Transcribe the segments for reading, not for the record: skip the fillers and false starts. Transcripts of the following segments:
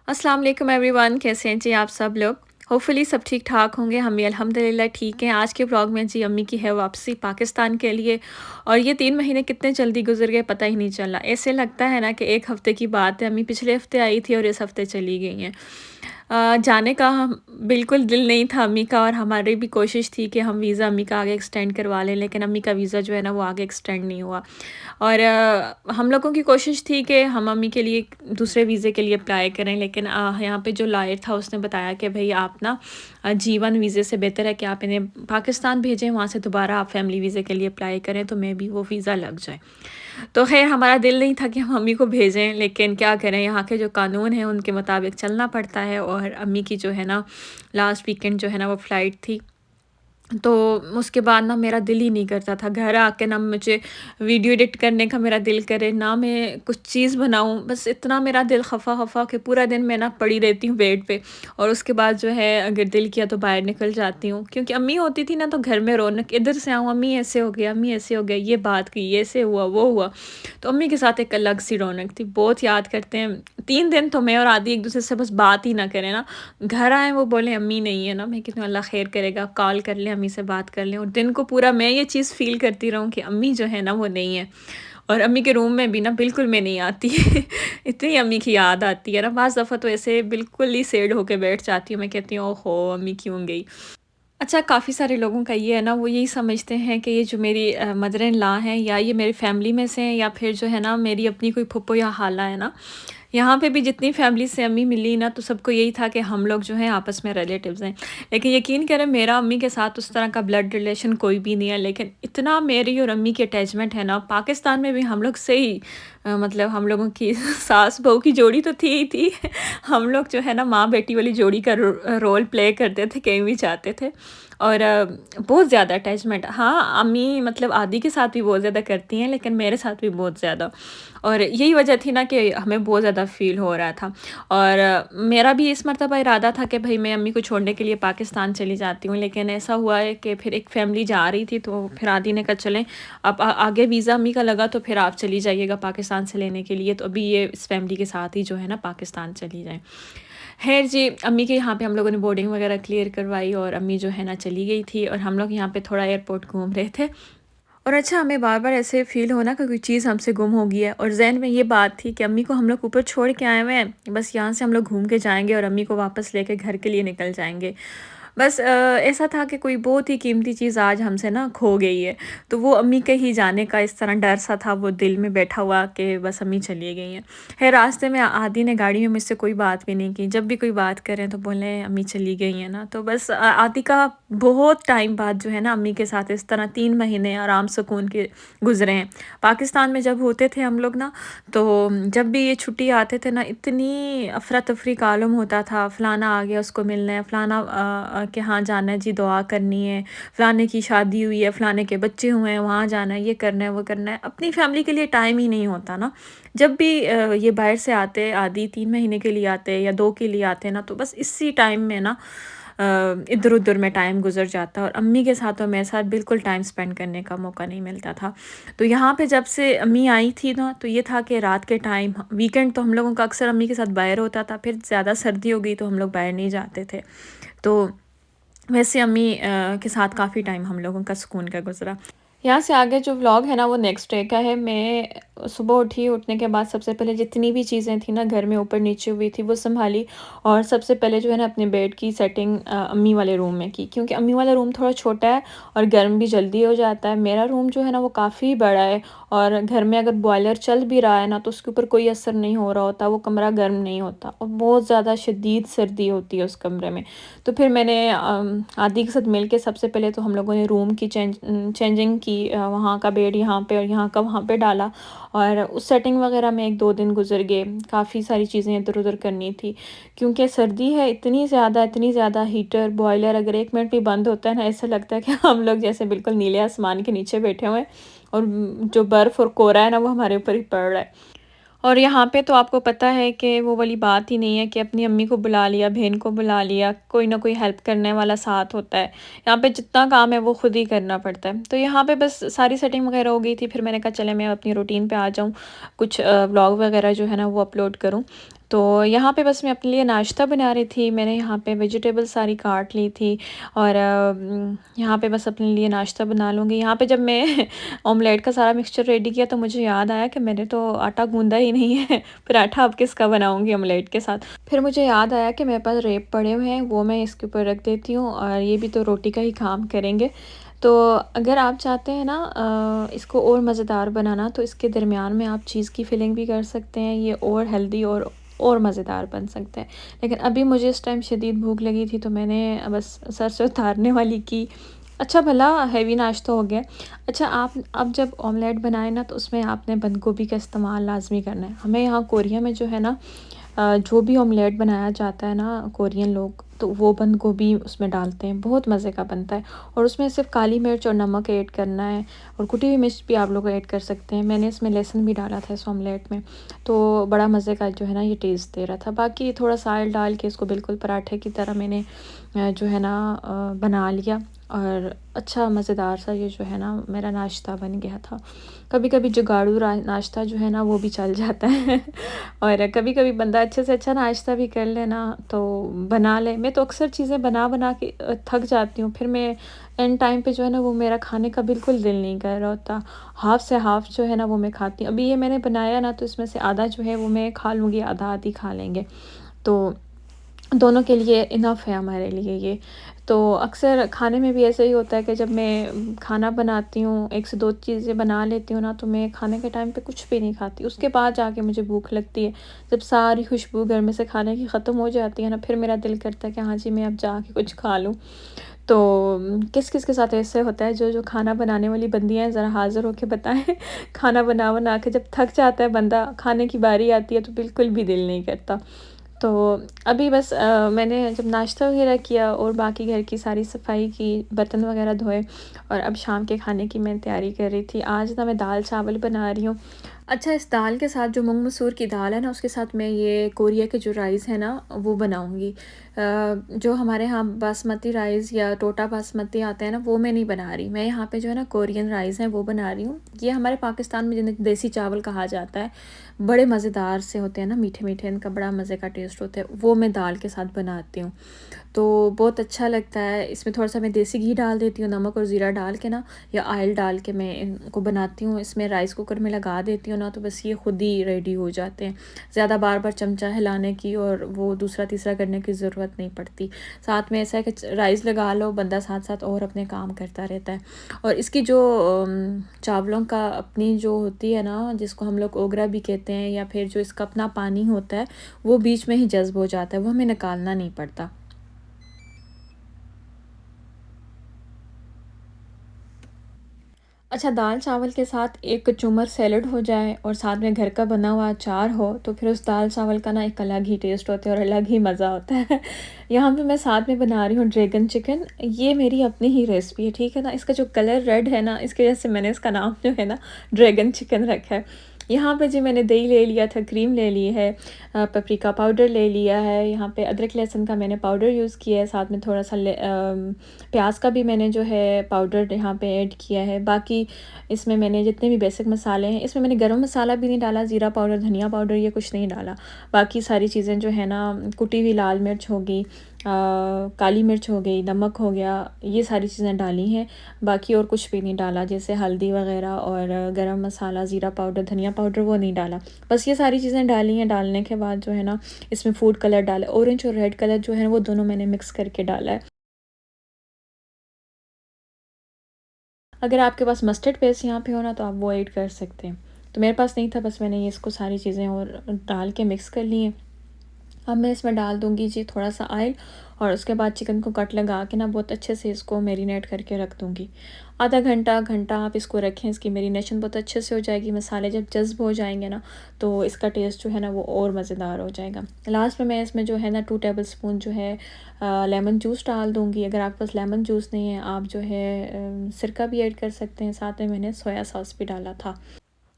अस्सलाम वालेकुम एवरीवन, कैसे हैं जी आप सब लोग। होपफुली सब ठीक ठाक होंगे। हम भी अल्हम्दुलिल्लाह ठीक हैं। आज के व्लॉग में जी अम्मी की है वापसी पाकिस्तान के लिए। और ये 3 महीने कितने जल्दी गुजर गए पता ही नहीं चला। ऐसे लगता है ना कि एक हफ़्ते की बात है। अम्मी पिछले हफ़्ते आई थी और इस हफ़्ते चली गई हैं। जाने का हम बिल्कुल दिल नहीं था अम्मी का, और हमारी भी कोशिश थी कि हम वीज़ा अम्मी का आगे एक्सटेंड करवा लें, लेकिन अम्मी का वीज़ा जो है ना वो आगे एक्सटेंड नहीं हुआ। और हम लोगों की कोशिश थी कि हम मम्मी के लिए दूसरे वीज़े के लिए अप्लाई करें, लेकिन यहाँ पे जो लॉयर था उसने बताया कि भई आप ना G1 वीज़े से बेहतर है कि आप इन्हें पाकिस्तान भेजें, वहाँ से दोबारा आप फैमिली वीज़े के लिए अप्लाई करें तो मे बी वो वीज़ा लग जाए। तो ख़ैर हमारा दिल नहीं था कि हम मम्मी को भेजें, लेकिन क्या करें, यहाँ के जो कानून हैं उनके मुताबिक चलना पड़ता है। और अम्मी की जो है ना लास्ट वीकेंड जो है ना वो फ़्लाइट थी। तो उसके बाद ना मेरा दिल ही नहीं करता था घर आके, ना मुझे वीडियो एडिट करने का मेरा दिल करे, ना मैं कुछ चीज़ बनाऊँ। बस इतना मेरा दिल खफ़ा-खफ़ा कि पूरा दिन मैं ना पड़ी रहती हूँ बेड पे। और उसके बाद जो है अगर दिल किया तो बाहर निकल जाती हूँ, क्योंकि अम्मी होती थी ना तो घर में रौनक। इधर से आऊँ, अम्मी ऐसे हो गया, अम्मी ऐसे हो गया, ये बात की, ये ऐसे हुआ, वो हुआ। तो अम्मी के साथ एक अलग सी रौनक थी। बहुत याद करते हैं। 3 दिन तो मैं और आदी एक-दूसरे से बस बात ही ना करें ना। घर आएँ वो बोले अम्मी नहीं है ना, मैं कहती हूँ अल्लाह ख़ैर करेगा, कॉल कर लें, अम्मी से बात कर लें। और दिन को पूरा मैं ये चीज़ फ़ील करती रहूँ कि अम्मी जो है ना वो नहीं है। और अम्मी के रूम में भी ना बिल्कुल मैं नहीं आती। इतनी अम्मी की याद आती है ना, बाज़ दफ़ा तो ऐसे बिल्कुल ही सैड होके बैठ जाती हूँ। मैं कहती हूँ ओहो! अम्मी क्यों गई? अच्छा, काफ़ी सारे लोगों का ये है ना, वो यही समझते हैं कि ये जो मेरी मदर इन लॉ हैं, या ये मेरी फैमिली में से हैं, या फिर जो है ना मेरी अपनी कोई फूफो या खाला है ना। यहाँ पे भी जितनी फैमिली से अम्मी मिली ना, तो सबको यही था कि हम लोग जो हैं आपस में रिलेटिव्स हैं। लेकिन यकीन करें, मेरा अम्मी के साथ उस तरह का ब्लड रिलेशन कोई भी नहीं है, लेकिन इतना मेरी और अम्मी की अटैचमेंट है ना, पाकिस्तान में भी हम लोग से ही मतलब हम लोगों की सास बहू की जोड़ी तो थी ही थी। हम लोग जो है ना माँ बेटी वाली जोड़ी का रोल प्ले करते थे, कहीं भी जाते थे। और बहुत ज़्यादा अटैचमेंट, हाँ, अम्मी मतलब आदी के साथ भी बहुत ज़्यादा करती हैं, लेकिन मेरे साथ भी बहुत ज़्यादा। और यही वजह थी ना कि हमें बहुत ज़्यादा फ़ील हो रहा था। और मेरा भी इस मर्तबा इरादा था कि भई मैं अम्मी को छोड़ने के लिए पाकिस्तान चली जाती हूँ, लेकिन ऐसा हुआ है कि फिर एक फ़ैमिली जा रही थी, तो फिर आदी ने कहा चलें, अब आगे वीज़ा अम्मी का लगा तो फिर आप चली जाइएगा पाकिस्तान से लेने के लिए, तो अभी ये इस फ़ैमिली के साथ ही जो है ना पाकिस्तान चली जाएँ। ख़ैर जी, अम्मी के यहाँ पे हम लोगों ने बोर्डिंग वग़ैरह क्लियर करवाई, और अम्मी जो है ना चली गई थी, और हम लोग यहाँ पे थोड़ा एयरपोर्ट घूम रहे थे। और अच्छा, हमें बार-बार ऐसे फ़ील हो ना कि कोई चीज़ हमसे गुम हो गई है, और ज़हन में ये बात थी कि अम्मी को हम लोग ऊपर छोड़ के आए हुए हैं, बस यहाँ से हम लोग घूम के जाएँगे और अम्मी को वापस लेके घर के लिए निकल जाएँगे। बस ऐसा था कि कोई बहुत ही कीमती चीज़ आज हमसे ना खो गई है, तो वो अम्मी के ही जाने का इस तरह डर सा था वो दिल में बैठा हुआ कि बस अम्मी चली गई हैं। ख़ैर रास्ते में आदी ने गाड़ी में मुझसे कोई बात भी नहीं की, जब भी कोई बात करें तो बोलें अम्मी चली गई हैं ना, तो बस आदी का बहुत टाइम बाद जो है ना अम्मी के साथ इस तरह 3 महीने आराम सुकून के गुज़रे हैं। पाकिस्तान में जब होते थे हम लोग ना, तो जब भी ये छुट्टी आते थे ना, इतनी अफ़रा-तफ़री का आलम होता था, फ़लाना आ गया उसको मिलना है, फ़लाना के यहाँ जाना है जी, दुआ करनी है, फ़लाने की शादी हुई है, फ़लाने के बच्चे हुए हैं, वहाँ जाना है, ये करना है, वो करना है। अपनी फ़ैमिली के लिए टाइम ही नहीं होता ना। जब भी ये बाहर से आते, आधी 3 महीने के लिए आते या 2 के लिए आते ना, तो बस इसी टाइम में ना इधर-उधर में टाइम गुज़र जाता, और अम्मी के साथ और मेरे साथ बिल्कुल टाइम स्पेंड करने का मौका नहीं मिलता था। तो यहाँ पे जब से अम्मी आई थी ना, तो ये था कि रात के टाइम वीकेंड तो हम लोगों का अक्सर अम्मी के साथ बाहर होता था, फिर ज़्यादा सर्दी हो गई तो हम लोग बाहर नहीं जाते थे। तो वैसे अम्मी के साथ काफ़ी टाइम हम लोगों का सुकून का गुज़रा। यहाँ से आगे जो व्लॉग है ना वो नेक्स्ट डे का है। मैं सुबह उठी, उठने के बाद सबसे पहले जितनी भी चीज़ें थी ना घर में ऊपर-नीचे हुई थी वो सँभाली, और सबसे पहले जो है ना अपने बेड की सेटिंग अम्मी वाले रूम में की, क्योंकि अम्मी वाला रूम थोड़ा छोटा है और गर्म भी जल्दी हो जाता है। मेरा रूम जो है ना वो काफ़ी बड़ा है, और घर में अगर बॉयलर चल भी रहा है ना तो उसके ऊपर कोई असर नहीं हो रहा होता, वो कमरा गर्म नहीं होता, और बहुत ज़्यादा शदीद सर्दी होती है उस कमरे में। तो फिर मैंने आदि के साथ मिल के सबसे पहले तो हम लोगों ने रूम की चेंजिंग की, वहाँ का बेड यहाँ पे और यहाँ का वहाँ पे डाला, और उस सेटिंग वगैरह में 1-2 दिन गुजर गए। काफ़ी सारी चीज़ें इधर-उधर करनी थी, क्योंकि सर्दी है इतनी ज़्यादा हीटर, बॉयलर अगर 1 मिनट भी बंद होता है ना, ऐसा लगता है कि हम लोग जैसे बिल्कुल नीले आसमान के नीचे बैठे हुए हैं, और जो बर्फ़ और कोहरा है ना वो हमारे ऊपर ही पड़ रहा है। और यहाँ पे तो आपको पता है कि वो वाली बात ही नहीं है कि अपनी अम्मी को बुला लिया, बहन को बुला लिया, कोई ना कोई हेल्प करने वाला साथ होता है। यहाँ पे जितना काम है वो खुद ही करना पड़ता है। तो यहाँ पे बस सारी सेटिंग वगैरह हो गई थी, फिर मैंने कहा चले मैं अपनी रूटीन पे आ जाऊँ, कुछ व्लॉग वगैरह जो है ना वो अपलोड करूँ। तो यहाँ पे बस मैं अपने लिए नाश्ता बना रही थी। मैंने यहाँ पे वेजिटेबल सारी काट ली थी और यहाँ पे बस अपने लिए नाश्ता बना लूँगी। यहाँ पे जब मैं ऑमलेट का सारा मिक्सचर रेडी किया तो मुझे याद आया कि मैंने तो आटा गूँधा ही नहीं है। पराठा अब किसका बनाऊँगी ऑमलेट के साथ। फिर मुझे याद आया कि मेरे पास रेप पड़े हुए हैं, वो मैं इसके ऊपर रख देती हूँ और ये भी तो रोटी का ही काम करेंगे। तो अगर आप चाहते हैं ना इसको और मज़ेदार बनाना, तो इसके दरमियान में आप चीज़ की फिलिंग भी कर सकते हैं। ये और हेल्दी और मज़ेदार बन सकते हैं। लेकिन अभी मुझे इस टाइम शदीद भूख लगी थी तो मैंने बस सर से उतारने वाली की। अच्छा भला हेवी नाश्ता हो गया। अच्छा, आप अब जब ऑमलेट बनाए ना तो उसमें आपने बंद गोभी का इस्तेमाल लाजमी करना है। हमें यहाँ कोरिया में जो है ना जो भी ऑमलेट बनाया जाता है ना, कोरियन लोग तो वो बंद गोभी उसमें डालते हैं, बहुत मज़े का बनता है। और उसमें सिर्फ काली मिर्च और नमक ऐड करना है और कुटी हुई मिर्च भी आप लोग ऐड कर सकते हैं। मैंने इसमें लहसुन भी डाला था इस ऑमलेट में, तो बड़ा मज़े का जो है ना ये टेस्ट दे रहा था। बाकी थोड़ा सा ऑयल डाल के इसको बिल्कुल पराठे की तरह मैंने जो है ना बना लिया और अच्छा मज़ेदार सा ये जो है ना मेरा नाश्ता बन गया था। कभी कभी जुगाड़ू नाश्ता जो है ना वो भी चल जाता है और कभी कभी बंदा अच्छे से अच्छा नाश्ता भी कर ले ना तो बना ले। मैं तो अक्सर चीज़ें बना बना के थक जाती हूँ, फिर मैं एंड टाइम पे जो है ना वो मेरा खाने का बिल्कुल दिल नहीं कर रहा होता। हाफ़ से हाफ़ जो है ना वो मैं खाती हूँ। अभी ये मैंने बनाया ना तो इसमें से आधा जो है वो मैं खा लूँगी, आधा आधी खा लेंगे, तो दोनों के लिए इनफ है हमारे लिए ये। तो अक्सर खाने में भी ऐसे ही होता है कि जब मैं खाना बनाती हूँ, 1 से 2 चीज़ें बना लेती हूँ ना, तो मैं खाने के टाइम पे कुछ भी नहीं खाती। उसके बाद जाके मुझे भूख लगती है। जब सारी खुशबू घर में से खाने की ख़त्म हो जाती है ना, फिर मेरा दिल करता है कि हाँ जी, मैं अब जाके कुछ खा लूँ। तो किस-किस के साथ ऐसे होता है? जो खाना बनाने वाली बंदियाँ हैं, ज़रा हाज़िर होके बताएँ। खाना बना-बना के जब थक जाता है बंदा, खाने की बारी आती है तो बिल्कुल भी दिल नहीं करता। तो अभी बस मैंने जब नाश्ता वग़ैरह किया और बाकी घर की सारी सफाई की, बर्तन वग़ैरह धोए और अब शाम के खाने की मैं तैयारी कर रही थी। आज ना मैं दाल-चावल बना रही हूँ। अच्छा, इस दाल के साथ जो मूँग मसूर की दाल है ना, उसके साथ मैं ये कोरिया के जो राइस है ना, वो बनाऊँगी। जो हमारे यहाँ बासमती राइस या टोटा बासमती आते हैं ना, वो मैं नहीं बना रही। मैं यहाँ पे जो है ना कोरियन राइस हैं, वो बना रही हूँ। ये हमारे पाकिस्तान में जिन्हें देसी चावल कहा जाता है, बड़े मज़ेदार से होते हैं ना, मीठे-मीठे, इनका बड़ा मज़े का टेस्ट होता है। वो मैं दाल के साथ बनाती हूँ। तो बहुत अच्छा लगता है। इसमें थोड़ा-सा मैं देसी घी डाल देती हूँ, नमक और ज़ीरा डाल के ना, या ऑयल डाल के मैं इनको बनाती हूँ। इसमें राइस कुकर में लगा देती हूँ ना, तो बस ये खुद ही रेडी हो जाते हैं। ज़्यादा बार-बार चमचा हिलाने की और वो दूसरा-तीसरा करने की ज़रूरत नहीं पड़ती। साथ में ऐसा है कि राइस लगा लो, बंदा साथ-साथ और अपने काम करता रहता है। और इसकी जो चावलों का अपनी जो होती है ना, जिसको हम लोग ओगरा भी कहते हैं, या फिर जो इसका अपना पानी होता है, वो बीच में ही जज़्ब हो जाता है, वो हमें निकालना नहीं पड़ता। अच्छा, दाल-चावल के साथ एक कचूमर सैलेड हो जाए और साथ में घर का बना हुआ अचार हो, तो फिर उस दाल-चावल का ना एक अलग ही टेस्ट होता है और अलग ही मज़ा होता है। यहाँ पे मैं साथ में बना रही हूँ ड्रैगन चिकन। ये मेरी अपनी ही रेसिपी है, ठीक है ना? इसका जो कलर रेड है ना, इसकी वजह से मैंने इसका नाम जो है ना ड्रैगन चिकन रखा है। यहाँ पे जी मैंने दही ले लिया था, क्रीम ले ली है, पेपरिका पाउडर ले लिया है, यहाँ पे अदरक लहसुन का मैंने पाउडर यूज़ किया है, साथ में थोड़ा-सा प्याज का भी मैंने जो है पाउडर यहाँ पे ऐड किया है। बाकी इसमें मैंने जितने भी बेसिक मसाले हैं, इसमें मैंने गरम मसाला भी नहीं डाला, ज़ीरा पाउडर, धनिया पाउडर, ये कुछ नहीं डाला। बाकी सारी चीज़ें जो है ना, कुटी हुई लाल मिर्च हो गई, काली मिर्च हो गई, नमक हो गया, ये सारी चीज़ें डाली हैं। बाकी और कुछ भी नहीं डाला, जैसे हल्दी वग़ैरह और गरम मसाला, ज़ीरा पाउडर, धनिया पाउडर, वो नहीं डाला। बस ये सारी चीज़ें डाली हैं। डालने के बाद जो है ना, इसमें फूड कलर डाला, ऑरेंज और रेड कलर जो है वो दोनों मैंने मिक्स करके डाला है। अगर आपके पास मस्टर्ड पेस्ट यहाँ पे हो ना, तो आप वो ऐड कर सकते हैं। तो मेरे पास नहीं था, बस मैंने ये इसको सारी चीज़ें और डाल के मिक्स कर ली हैं। अब मैं इसमें डाल दूँगी जी थोड़ा-सा ऑयल और उसके बाद चिकन को कट लगा के ना बहुत अच्छे से इसको मैरिनेट करके रख दूँगी। आधा घंटा, घंटा आप इसको रखें, इसकी मैरिनेशन बहुत अच्छे से हो जाएगी। मसाले जब जज़्ब हो जाएँगे ना, तो इसका टेस्ट जो है ना वो और मज़ेदार हो जाएगा। लास्ट में मैं इसमें जो है ना 2 टेबलस्पून जो है लेमन जूस डाल दूँगी। अगर आपके पास लेमन जूस नहीं है, आप जो है सिरका भी ऐड कर सकते हैं। साथ में मैंने सोया सॉस भी डाला था।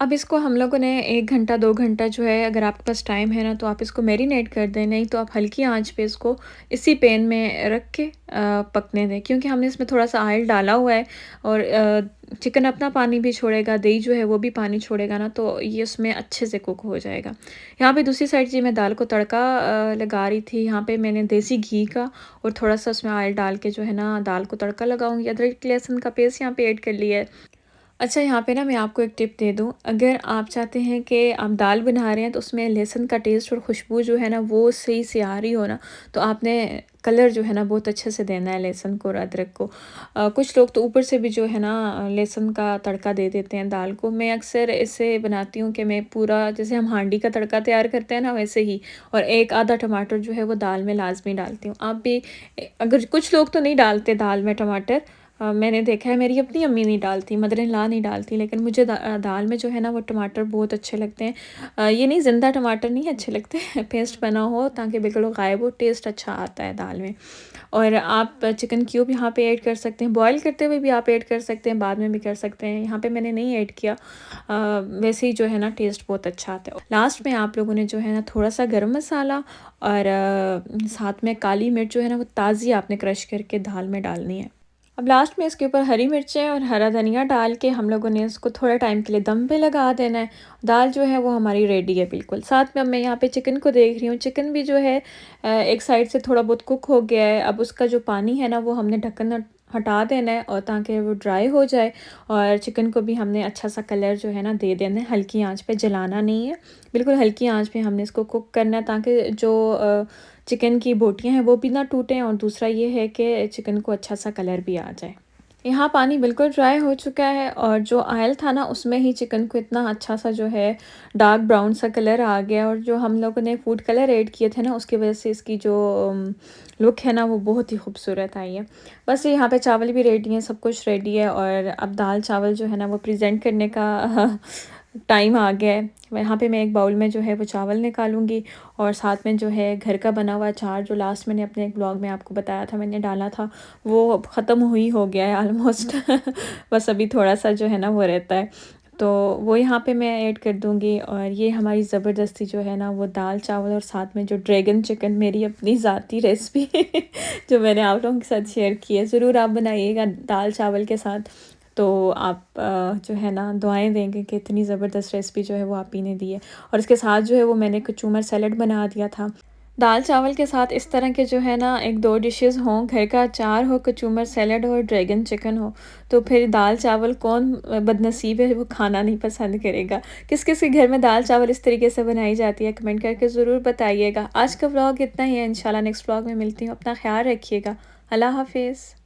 अब इसको हम लोगों ने 1 घंटा 2 घंटा जो है, अगर आपके पास टाइम है ना तो आप इसको मैरिनेट कर दें, नहीं तो आप हल्की आंच पे इसको इसी पैन में रख के पकने दें, क्योंकि हमने इसमें थोड़ा-सा ऑयल डाला हुआ है और चिकन अपना पानी भी छोड़ेगा, दही जो है वो भी पानी छोड़ेगा ना, तो ये उसमें अच्छे से कुक हो जाएगा। यहाँ पे दूसरी साइड जी मैं दाल को तड़का लगा रही थी। यहाँ पे मैंने देसी घी का और थोड़ा-सा उसमें ऑयल डाल के जो है ना दाल को तड़का लगाऊँगी। अदरक लहसुन का पेस्ट यहाँ पे ऐड कर लिया है। अच्छा, यहाँ पे ना मैं आपको एक टिप दे दूँ, अगर आप चाहते हैं कि आप दाल बना रहे हैं तो उसमें लहसुन का टेस्ट और खुशबू जो है ना वो सही से आ रही हो ना, तो आपने कलर जो है ना बहुत अच्छे से देना है लहसुन को और अदरक को। कुछ लोग तो ऊपर से भी जो है ना लहसुन का तड़का दे देते हैं दाल को। मैं अक्सर ऐसे बनाती हूँ कि मैं पूरा, जैसे हम हांडी का तड़का तैयार करते हैं ना वैसे ही, और एक आधा टमाटर जो है वो दाल में लाजमी डालती हूँ। आप भी अगर, कुछ लोग तो नहीं डालते दाल में टमाटर, मैंने देखा है मेरी अपनी अम्मी नहीं डालती, मदर इन लॉ नहीं डालती, लेकिन मुझे दाल में जो है ना वो टमाटर बहुत अच्छे लगते हैं। ये नहीं, ज़िंदा टमाटर नहीं अच्छे लगते पेस्ट बना हो ताकि बिल्कुल गायब हो, टेस्ट अच्छा आता है दाल में। और आप चिकन क्यूब यहाँ पे ऐड कर सकते हैं, बॉईल करते हुए भी आप ऐड कर सकते हैं, बाद में भी कर सकते हैं। यहाँ पे मैंने नहीं ऐड किया। वैसे ही जो है ना टेस्ट बहुत अच्छा आता है। लास्ट में आप लोगों ने जो है ना थोड़ा सा गरम मसाला और साथ में काली मिर्च जो है ना वो ताज़ी आपने क्रश करके दाल में डालनी है। अब लास्ट में इसके ऊपर हरी मिर्चें और हरा धनिया डाल के हम लोगों ने इसको थोड़े टाइम के लिए दम पे लगा देना है। दाल जो है वो हमारी रेडी है बिल्कुल। साथ में अब मैं यहाँ पे चिकन को देख रही हूँ, चिकन भी जो है एक साइड से थोड़ा बहुत कुक हो गया है। अब उसका जो पानी है ना वो हमने ढक्कन हटा देना है और ताकि वो ड्राई हो जाए, और चिकन को भी हमने अच्छा सा कलर जो है ना दे देना है। हल्की आंच पे जलाना नहीं है, बिल्कुल हल्की आंच पे हमने इसको कुक करना है, ताकि जो चिकन की बोटियाँ हैं वो भी ना टूटें, और दूसरा ये है कि चिकन को अच्छा सा कलर भी आ जाए। यहाँ पानी बिल्कुल ड्राई हो चुका है और जो ऑयल था ना उसमें ही चिकन को इतना अच्छा सा जो है डार्क ब्राउन सा कलर आ गया, और जो हम लोगों ने फूड कलर ऐड किए थे ना उसकी वजह से इसकी जो लुक है ना वो बहुत ही खूबसूरत आई है। बस यहाँ पे चावल भी रेडी है, सब कुछ रेडी है, और अब दाल चावल जो है ना वो प्रेजेंट करने का टाइम आ गया है। यहाँ पे मैं एक बाउल में जो है वो चावल निकालूंगी, और साथ में जो है घर का बना हुआ अचार, जो लास्ट मैंने अपने एक ब्लॉग में आपको बताया था मैंने डाला था, वो ख़त्म हो गया है ऑलमोस्ट बस अभी थोड़ा सा जो है ना वो रहता है, तो वो यहाँ पे मैं ऐड कर दूँगी। और ये हमारी ज़बरदस्ती जो है ना वो दाल चावल और साथ में जो ड्रैगन चिकन, मेरी अपनी ज़ाती रेसिपी जो मैंने आप लोगों के साथ शेयर की है, ज़रूर आप बनाइएगा दाल चावल के साथ। तो आप जो है ना दुआएं देंगे कि इतनी ज़बरदस्त रेसिपी जो है वो आप ही ने दी है। और इसके साथ जो है वो मैंने कचूमर सैलड बना दिया था। दाल चावल के साथ इस तरह के जो है ना 1-2 डिशेज़ हों, घर का अचार हो, कचूमर सैलड हो और ड्रैगन चिकन हो, तो फिर दाल चावल कौन बदनसीब है वो खाना नहीं पसंद करेगा। किस किस के घर में दाल चावल इस तरीके से बनाई जाती है, कमेंट करके ज़रूर बताइएगा। आज का व्लॉग इतना ही है, इंशाल्लाह नेक्स्ट व्लॉग में मिलती हूँ। अपना ख्याल रखिएगा। अल्लाह हाफ़िज़।